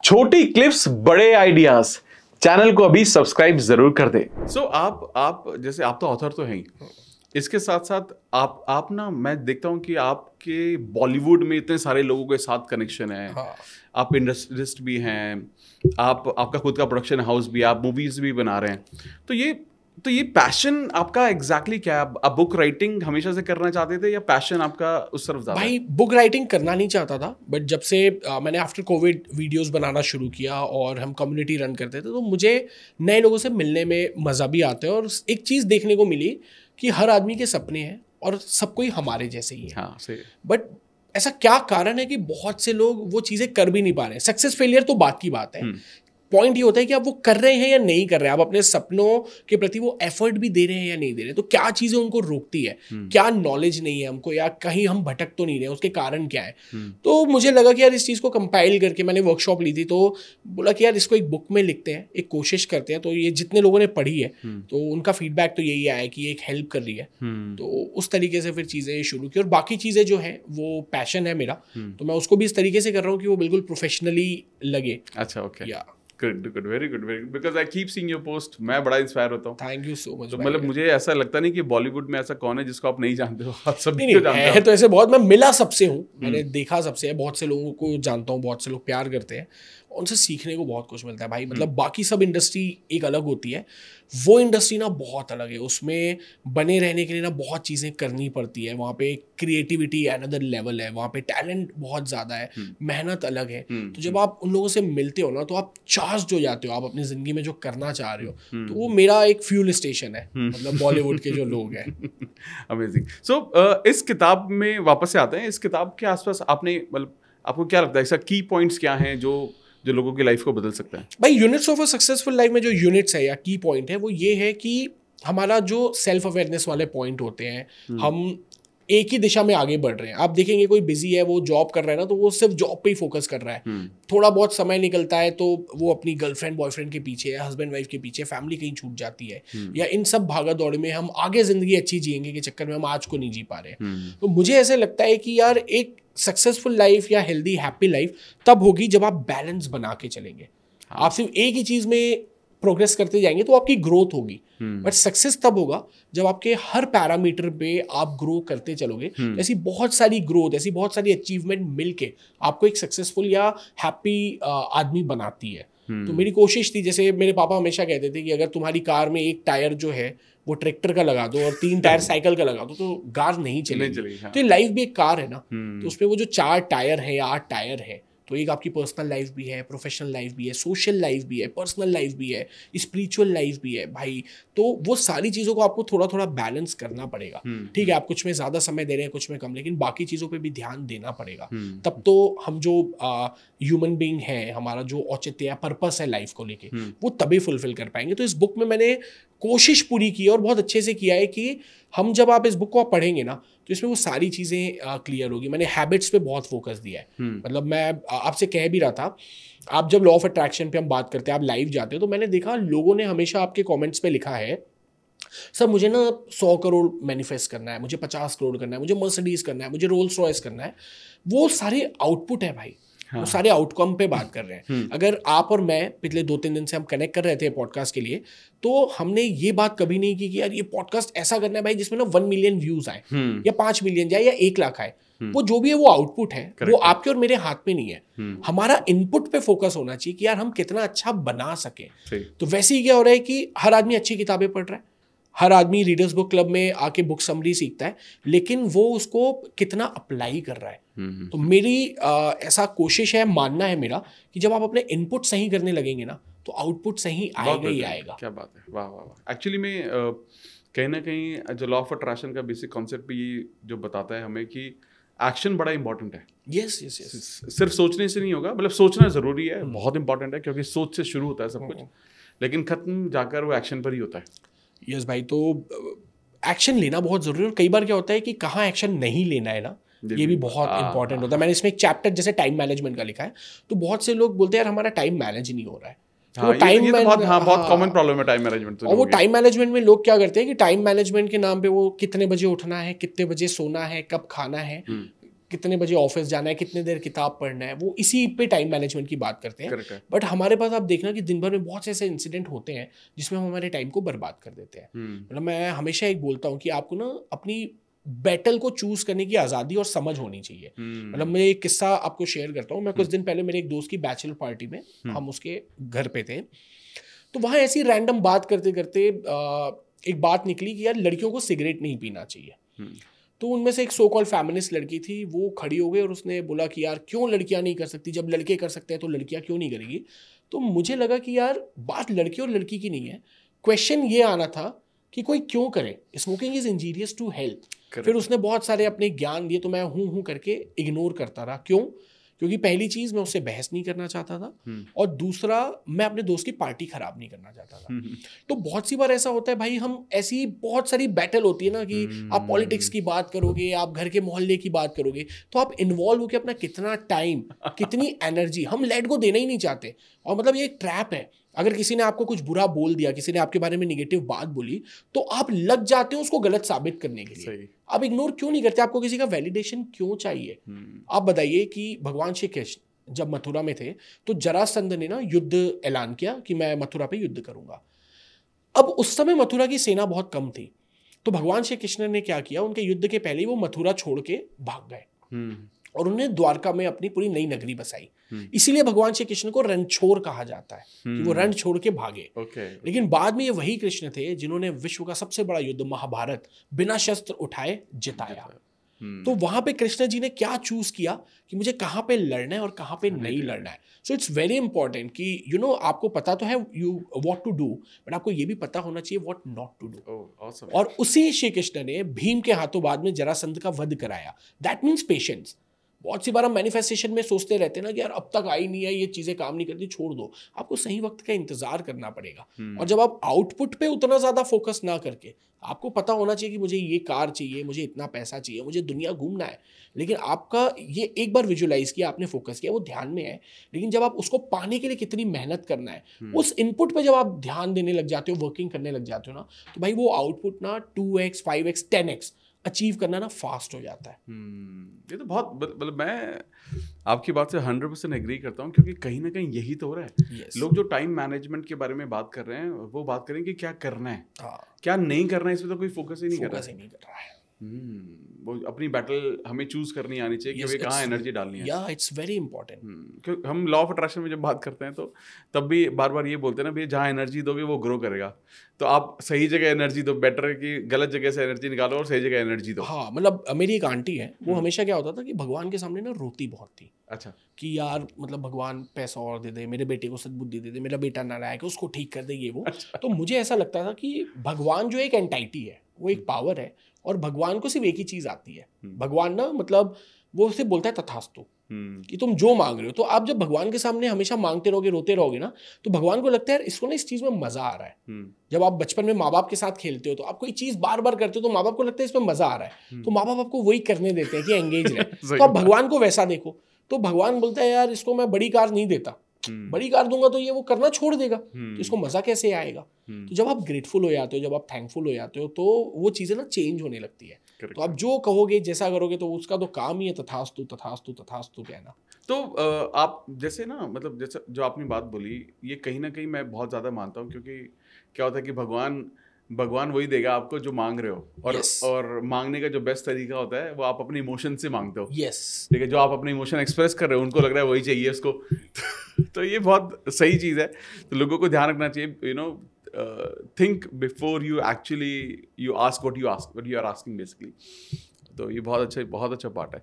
छोटी क्लिप्स बड़े ideas, channel को अभी सब्सक्राइब जरूर कर दे। आप जैसे आप तो ऑथर तो हैं ही, इसके साथ साथ आप ना, मैं देखता हूँ कि आपके बॉलीवुड में इतने सारे लोगों के साथ कनेक्शन है। हाँ। आप इंडस्ट्रिस्ट भी हैं, आपका खुद का प्रोडक्शन हाउस भी, आप मूवीज भी बना रहे हैं। तो ये पैशन आपका एग्जैक्टली क्या है? आप बुक राइटिंग हमेशा से करना चाहते थे या पैशन आपका उस तरफ ज्यादा? भाई बुक राइटिंग करना नहीं चाहता था, बट जब से मैंने आफ्टर कोविड वीडियोस बनाना शुरू किया और हम कम्युनिटी रन करते थे, तो मुझे नए लोगों से मिलने में मज़ा भी आता है। और एक चीज़ देखने को मिली कि हर आदमी के सपने हैं और सब कोई हमारे जैसे ही है। हाँ, सही। बट ऐसा क्या कारण है कि बहुत से लोग वो चीज़ें कर भी नहीं पा रहे हैं? सक्सेस फेलियर तो बात की बात है, पॉइंट ये होता है कि आप वो कर रहे हैं या नहीं कर रहे हैं, आप अपने सपनों के प्रति वो एफर्ट भी दे रहे हैं या नहीं दे रहे हैं। तो क्या चीज़ें उनको रोकती है? क्या नॉलेज नहीं है हमको, या कहीं हम भटक तो नहीं रहे, उसके कारण क्या है? तो मुझे लगा कि यार इस चीज़ को कंपाइल करके, मैंने वर्कशॉप ली थी तो बोला कि यार इसको एक बुक में लिखते हैं, एक कोशिश करते हैं। तो ये जितने लोगों ने पढ़ी है तो उनका फीडबैक तो यही आया कि ये एक हेल्प कर रही है। तो उस तरीके से फिर चीज़ें शुरू की, और बाकी चीज़ें जो है वो पैशन है मेरा, तो मैं उसको भी इस तरीके से कर रहा हूँ कि वो बिल्कुल प्रोफेशनली लगे। अच्छा, ओके। या good, very good, because I keep seeing your post, मैं बड़ा इंस्पायर होता हूँ। Thank you so much. तो मतलब मुझे ऐसा लगता नहीं कि बॉलीवुड में ऐसा कौन है जिसको आप नहीं जानते हो, आप सभी नहीं को जानते है हो। तो ऐसे बहुत, मैं मिला सबसे हूँ, मैंने देखा सबसे है, बहुत से लोगों को जानता हूँ, बहुत से लोग प्यार करते हैं, उनसे सीखने को बहुत कुछ मिलता है भाई। मतलब बाकी सब इंडस्ट्री एक अलग होती है, वो इंडस्ट्री ना बहुत अलग है। उसमें बने रहने के लिए ना बहुत चीज़ें करनी पड़ती है। वहाँ पे क्रिएटिविटी अनदर लेवल है, वहाँ पे टैलेंट बहुत ज़्यादा है, मेहनत अलग है। तो जब आप उन लोगों से मिलते हो ना, तो आप चार्ज हो जाते हो, आप अपनी ज़िंदगी में जो करना चाह रहे हो। तो वो मेरा एक फ्यूल स्टेशन है, मतलब बॉलीवुड के जो लोग हैं। अमेजिंग। सो इस किताब में वापस से आते हैं। इस किताब के आसपास आपने, मतलब आपको क्या लगता है ऐसा की पॉइंट्स क्या हैं जो लोगों की लाइफ को बदल सकता है? भाई units of a successful life में जो यूनिट्स है या की पॉइंट है, वो ये है कि हमारा जो सेल्फ अवेयरनेस वाले पॉइंट होते हैं, हम एक ही दिशा में आगे बढ़ रहे हैं। आप देखेंगे कोई बिजी है, वो जॉब कर रहा है ना, तो वो सिर्फ जॉब पे ही फोकस कर रहा है। थोड़ा बहुत समय निकलता है तो वो अपनी गर्लफ्रेंड बॉयफ्रेंड के पीछे है, हस्बैंड वाइफ के पीछे, फैमिली कहीं छूट जाती है, या इन सब भागा दौड़ में हम आगे जिंदगी अच्छी जिएंगे के चक्कर में हम आज को नहीं जी पा रहे। तो मुझे ऐसे लगता है कि यार एक सक्सेसफुल लाइफ या हेल्दी हैप्पी लाइफ तब होगी जब आप बैलेंस बना के चलेंगे। आप सिर्फ एक ही चीज में प्रोग्रेस करते जाएंगे तो आपकी ग्रोथ होगी, बट सक्सेस तब होगा जब आपके हर पैरामीटर पे आप ग्रो करते चलोगे। ऐसी बहुत सारी ग्रोथ, ऐसी बहुत सारी अचीवमेंट मिलके आपको एक सक्सेसफुल या हैप्पी आदमी बनाती है। तो मेरी कोशिश थी, जैसे मेरे पापा हमेशा कहते थे कि अगर तुम्हारी कार में एक टायर जो है वो ट्रैक्टर का लगा दो और 3 टायर साइकिल का लगा दो तो कार नहीं चलेगी। हाँ। तो ये लाइफ भी एक कार है ना, तो उसमें वो जो 4 टायर है या 8 टायर है, तो एक आपकी पर्सनल लाइफ भी है, प्रोफेशनल लाइफ भी है, सोशल लाइफ भी है, पर्सनल लाइफ भी है, स्पिरिचुअल लाइफ भी है भाई। तो वो सारी चीज़ों को आपको थोड़ा थोड़ा बैलेंस करना पड़ेगा। ठीक है, आप कुछ में ज़्यादा समय दे रहे हैं, कुछ में कम, लेकिन बाकी चीज़ों पे भी ध्यान देना पड़ेगा। तब तो हम जो ह्यूमन बीइंग है, हमारा जो औचित्य या पर्पस है लाइफ को लेके, वो तभी फुलफिल कर पाएंगे। तो इस बुक में मैंने कोशिश पूरी की और बहुत अच्छे से किया है कि हम जब आप इस बुक को आप पढ़ेंगे ना, तो इसमें वो सारी चीज़ें क्लियर होगी। मैंने हैबिट्स पे बहुत फोकस दिया है। मतलब मैं आपसे कह भी रहा था, आप जब लॉ ऑफ अट्रैक्शन पे हम बात करते हैं, आप लाइव जाते हो, तो मैंने देखा लोगों ने हमेशा आपके कमेंट्स पे लिखा है, सर मुझे ना 100 करोड़ मैनिफेस्ट करना है, मुझे 50 करोड़ करना है, मुझे मर्सिडीज करना है, मुझे रोल्स रॉयस करना है। वो सारे आउटपुट है भाई। हाँ। वो सारे आउटकम पे बात कर रहे हैं। अगर आप और मैं पिछले 2-3 दिन से हम कनेक्ट कर रहे थे पॉडकास्ट के लिए, तो हमने ये बात कभी नहीं की कि यार ये पॉडकास्ट ऐसा करना है भाई जिसमें ना 1 मिलियन व्यूज आए या 5 मिलियन जाए या 1 लाख आए। वो जो भी है वो आउटपुट है, वो आपके और मेरे हाथ में नहीं है। हमारा इनपुट पे फोकस होना चाहिए कि यार हम कितना अच्छा बना सके। तो वैसे ही क्या हो रहा है कि हर आदमी अच्छी किताबें पढ़ रहा है, हर आदमी रीडर्स बुक क्लब में आके बुक समरी सीखता है, लेकिन वो उसको कितना अप्लाई कर रहा है। तो मेरी ऐसा कोशिश है, मानना है मेरा, कि जब आप अपने इनपुट सही करने लगेंगे ना, तो आउटपुट सही आएगा ही आएगा। क्या बात है, वाह वाह वाह। एक्चुअली में कहीं ना कहीं जो लॉ ऑफ अट्रैक्शन का बेसिक कॉन्सेप्ट भी जो बताता है हमें कि एक्शन बड़ा इंपॉर्टेंट है। Yes yes yes. सिर्फ सोचने से नहीं होगा, मतलब सोचना जरूरी है, बहुत इंपॉर्टेंट है, क्योंकि सोच से शुरू होता है सब कुछ, लेकिन खत्म जाकर वो एक्शन पर ही होता है। यस भाई, तो एक्शन लेना बहुत जरूरी है। और कई बार क्या होता है कि कहाँ एक्शन नहीं लेना है ना, ये भी बहुत इंपॉर्टेंट होता है। मैंने इसमें एक चैप्टर जैसे टाइम मैनेजमेंट का लिखा है, तो बहुत से लोग बोलते हैं यार हमारा टाइम मैनेज नहीं हो रहा है। हाँ, ये तो बहुत कॉमन प्रॉब्लम है टाइम मैनेजमेंट। और वो टाइम मैनेजमेंट में लोग क्या करते हैं कि टाइम मैनेजमेंट के नाम पे वो कितने बजे उठना है, कितने बजे सोना है, कब खाना है, कितने बजे ऑफिस जाना है, कितने देर किताब पढ़ना है, वो इसी पे टाइम मैनेजमेंट की बात करते हैं। बट हमारे पास आप देखना कि दिन भर में बहुत से ऐसे इंसिडेंट होते हैं जिसमें हम हमारे टाइम को बर्बाद कर देते हैं। मतलब मैं हमेशा एक बोलता हूँ कि आपको ना अपनी बैटल को चूज करने की आज़ादी और समझ होनी चाहिए। मतलब मैं एक किस्सा आपको शेयर करता हूँ। मैं कुछ दिन पहले मेरे एक दोस्त की बैचलर पार्टी में हम उसके घर पे थे, तो वहाँ ऐसी रैंडम बात करते करते एक बात निकली कि यार लड़कियों को सिगरेट नहीं पीना चाहिए। तो उनमें से एक सो कॉल फेमिनिस्ट लड़की थी, वो खड़ी हो गई और उसने बोला कि यार क्यों लड़कियां नहीं कर सकती, जब लड़के कर सकते हैं तो लड़कियां क्यों नहीं करेगी। तो मुझे लगा कि यार बात लड़के और लड़की की नहीं है, क्वेश्चन ये आना था कि कोई क्यों करे, smoking is injurious to health. फिर उसने बहुत सारे अपने ज्ञान दिए, तो मैं हूँ करके इग्नोर करता रहा। क्यों? क्योंकि पहली चीज मैं उससे बहस नहीं करना चाहता था, और दूसरा मैं अपने दोस्त की पार्टी खराब नहीं करना चाहता था। तो बहुत सी बार ऐसा होता है भाई, हम ऐसी बहुत सारी बैटल होती है ना कि आप पॉलिटिक्स की बात करोगे, आप घर के मोहल्ले की बात करोगे, तो आप इन्वॉल्व होकर अपना कितना टाइम, कितनी एनर्जी, हम लेट को देना ही नहीं चाहते। और मतलब ये एक ट्रैप है, अगर किसी ने आपको कुछ बुरा बोल दिया, किसी ने आपके बारे में निगेटिव बात बोली, तो आप लग जाते हो उसको गलत साबित करने के लिए। आप इग्नोर क्यों नहीं करते? आपको किसी का वैलिडेशन क्यों चाहिए? आप बताइए कि भगवान श्री कृष्ण जब मथुरा में थे तो जरासंध ने ना युद्ध ऐलान किया कि मैं मथुरा पे युद्ध करूंगा। अब उस समय मथुरा की सेना बहुत कम थी, तो भगवान श्री कृष्ण ने क्या किया, उनके युद्ध के पहले ही वो मथुरा छोड़ के भाग गए और उन्हें द्वारका में अपनी पूरी नई नगरी बसाई। इसीलिए भगवान श्री कृष्ण को रणछोड़ कहा जाता है कि वो रण छोड़ के भागे। लेकिन बाद में ये वही कृष्ण थे जिन्होंने विश्व का सबसे बड़ा युद्ध महाभारत बिना शस्त्र उठाए जिताया। तो वहां पे कृष्ण जी ने क्या चूज किया कि मुझे कहां पे लड़ना है और कहां पे नहीं लड़ना है। सो इट्स वेरी इंपॉर्टेंट कि आपको पता तो है you what to do, but आपको ये भी पता होना चाहिए व्हाट नॉट टू डू। और उसी श्री कृष्ण ने भीम के हाथों बाद में जरासंध का वध कराया। That means patience. बहुत सी बार हम मैनिफेस्टेशन में सोचते रहते हैं ना कि यार अब तक आई नहीं है, ये चीज़ें काम नहीं करती, छोड़ दो। आपको सही वक्त का इंतजार करना पड़ेगा। और जब आप आउटपुट पे उतना ज़्यादा फोकस ना करके, आपको पता होना चाहिए कि मुझे ये कार चाहिए, मुझे इतना पैसा चाहिए, मुझे दुनिया घूमना है, लेकिन आपका ये एक बार विजुलाइज किया, आपने फोकस किया, वो ध्यान में है, लेकिन जब आप उसको पाने के लिए कितनी मेहनत करना है, उस इनपुट पे जब आप ध्यान देने लग जाते हो, वर्किंग करने लग जाते हो ना, तो भाई वो आउटपुट ना 2x 5x 10x अचीव करना ना फास्ट हो जाता है। ये तो बहुत, मतलब मैं आपकी बात से 100% एग्री करता हूँ, क्योंकि कहीं ना कहीं यही तो हो रहा है। yes. लोग जो टाइम मैनेजमेंट के बारे में बात कर रहे हैं, वो बात करें कि क्या करना है, क्या नहीं करना है, इसमें तो कोई फोकस ही नहीं कर रहा है। वो अपनी बैटल हमें चूज करनी आनी चाहिए कि कहाँ एनर्जी डालनी है। या इट्स वेरी इंपॉर्टेंट। क्योंकि हम लॉ ऑफ अट्रैक्शन में जब बात करते हैं तो तब भी बार बार ये बोलते हैं ना, भैया जहाँ एनर्जी दोगे वो ग्रो करेगा। तो आप सही जगह एनर्जी दो, बेटर है कि गलत जगह से एनर्जी निकालो और सही जगह एनर्जी दो। हाँ, मतलब मेरी एक आंटी है, वो हमेशा क्या होता था कि भगवान के सामने ना रोती बहुत थी। अच्छा। कि यार मतलब भगवान पैसा और दे दे, मेरे बेटे को सद्बुद्धि दे दे, मेरा बेटा नालायक है, उसको ठीक कर दे, ये वो। अच्छा। तो मुझे ऐसा लगता था कि भगवान जो एक एंटाइटी है, वो एक पावर है, और भगवान को सिर्फ एक ही चीज आती है। भगवान ना मतलब वो सिर्फ बोलता है तथास्तु, कि तुम जो मांग रहे हो। तो आप जब भगवान के सामने हमेशा मांगते रहोगे, रोते रहोगे ना, तो भगवान को लगता है यार इसको ना इस चीज में मजा आ रहा है। जब आप बचपन में माँ बाप के साथ खेलते हो तो आप कोई चीज बार बार करते हो तो माँ बाप को लगता है इसमें मजा आ रहा है, तो माँ बाप आपको वही करने देते हैं कि एंगेज रहे। तो आप भगवान को वैसा देखो, तो भगवान बोलता है यार इसको मैं बड़ी कार नहीं देता, बड़ी कार दूंगा तो ये वो करना छोड़ देगा, तो इसको मजा कैसे आएगा। तो जब आप ग्रेटफुल हो जाते हो, जब आप थैंकफुल हो जाते हो, तो वो चीजें ना चेंज होने लगती है। तो आप जो कहोगे, जैसा करोगे, तो उसका तो काम ही है तथास्तु तथास्तु तथास्तु कहना। तो आप जैसे ना, मतलब जैसे जो आपने बात बोली, ये कहीं ना कहीं मैं बहुत ज़्यादा मानता हूँ, क्योंकि क्या होता है कि भगवान वही देगा आपको जो मांग रहे हो। और yes. और मांगने का जो बेस्ट तरीका होता है वो आप अपने इमोशन से मांगते हो। yes. ठीक है, जो आप अपने इमोशन एक्सप्रेस कर रहे हो, उनको लग रहा है वही चाहिए उसको। तो ये बहुत सही चीज़ है। तो लोगों को ध्यान रखना चाहिए, think before you actually you ask what you are asking basically। तो ये बहुत अच्छा पार्ट है।